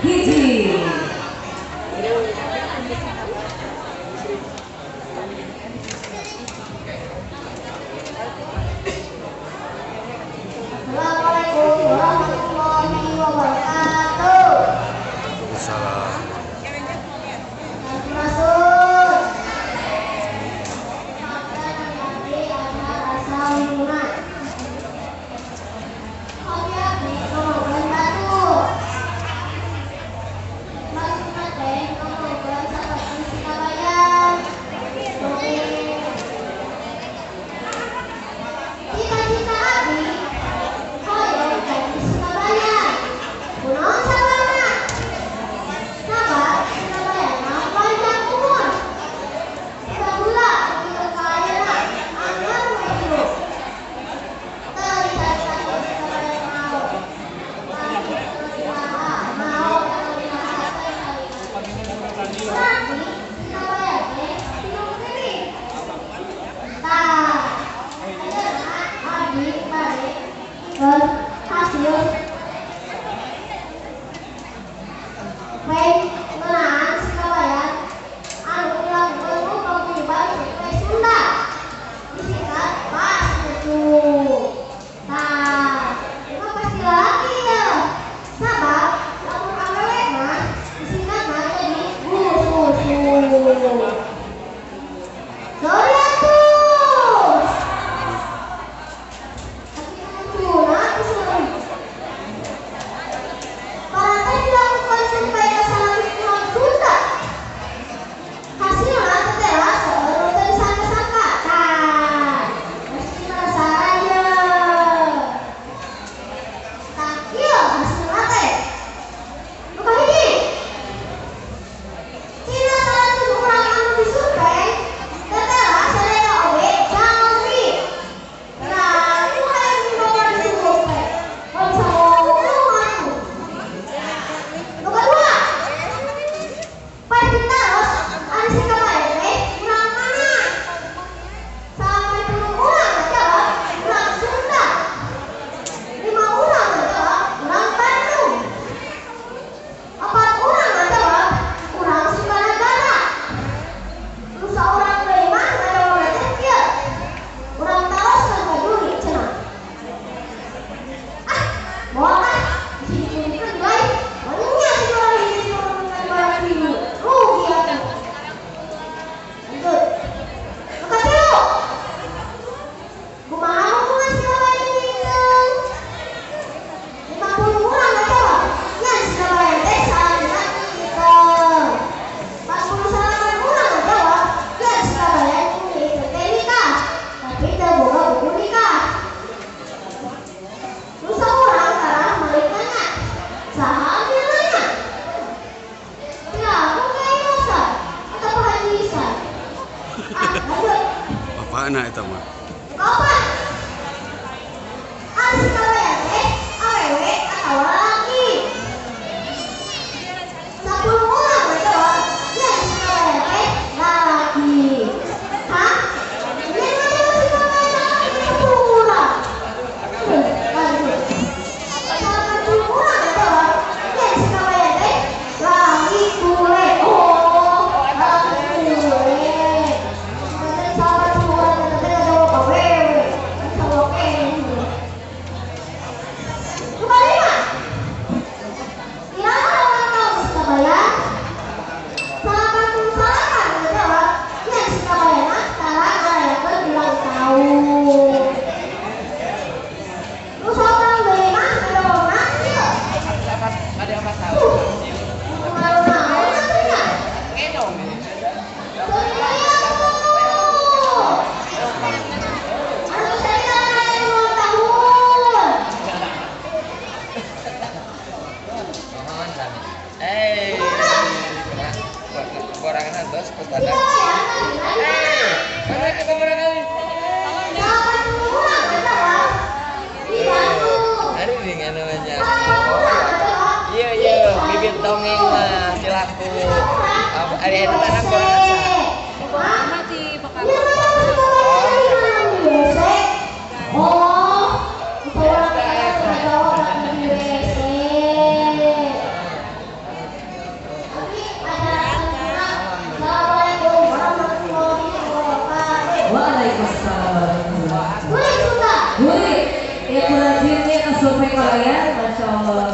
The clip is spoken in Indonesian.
hiji. Assalamualaikum warahmatullahi wabarakatuh. Waalaikumsalam. Masuk. Nanti ada asal lingkungan. Hobi kemudian batu. Masuk nanti kemudian seperti Surabaya. Cita-cita Abi. Hoyong dari Surabaya. Gunung Sabana. Sabar, Surabaya panjang umur. Sabula kekayaan anak itu. Terlihat Surabaya mau. Mau nanti Surabaya bingung diri. Tak adik-adik berhasil pengenalan Surabaya anu dilakukan paguyuban Surabaya Sunda disingkat pas itu. Nah, itu pasti lagi ya. Sabab lamun awewe mah disingkatna jadi gususu. Doriatus. Paratan dilakukan sampai kesalahan lingkungan Sunda. Hasilnya tertera seorang sangka-sangka. Nah, mesti penasaran ya. Takil hasilnya teh. Lupa hiji. Cina salah satu orang anu disurvei tertera sadaya oge jalmi. Nah, kumaha yang dibawa disurvei? Kalau bisa ngomong anu. Nomor 2. Pai Pintaros ari Surabaya teh urang mana? Sampai 10 urang ngajawab urang Sunda. 5 urang ngajawab urang Bandung. 4 urang ngajawab urang Sukanagara. Terus saurang deui mah ngajawab teh kieu. Urang Taros kan Baduri cenah. Moal ditunjukkeun guys. Banyak sih orang ini menurunkan barang ini. Rugi atuh. Lanjut. Nuka 3. Kumaha hubungan Surabaya jeung Linceung? 50 urang ngajawab yen Surabaya teh salahna Linceung. 49 urang ngajawab yen Surabaya jeung Linceung teh nikah, tapi teu boga buku nikah. Terus saurang tarah balik nanya, saha nilainya? Tidak, aku kayak Hasan atau Pak Haji Ihsan. Lanjut. Apaan eta mah? Kapan? Ari Surabaya teh awewe atawa lalaki? 10 urang ngajawab yen Surabaya teh lalaki. Hah? Yen ngajawab Surabaya lalaki 10 urang. Lanjut. 80 urang ngajawab yen Surabaya teh lalaki bule. Oh, lalaki bule. Nanti 80 urang nanti ngajawab awewe. Sama kene. Nomor 5. Iraha ulang tahun Surabaya. 88 ngajawab yen Surabaya mah tara ngarayakeun ulang tahun. Terus orang deui mah ngajawabna kieu. Kumaha naon atunya? Anu saya ngarayakeun ulang tahun. Borangan bos Iya, pustaka. Mana kita borangan? 80 urang ngajawab di Bandung. Ada dengan namanya. 40 urang ngajawab Iya iya, bibit dongeng mah silaku. Ada itu anak borangan sah. Mati bakal. Iya, ngajawab Surabaya dari mana di WC? Oh, itu orang ngajawab di WC. Waalaikumsalam. Boleh sudah. Boleh. Ya kurang dia kasurvey kalian, masya Allah.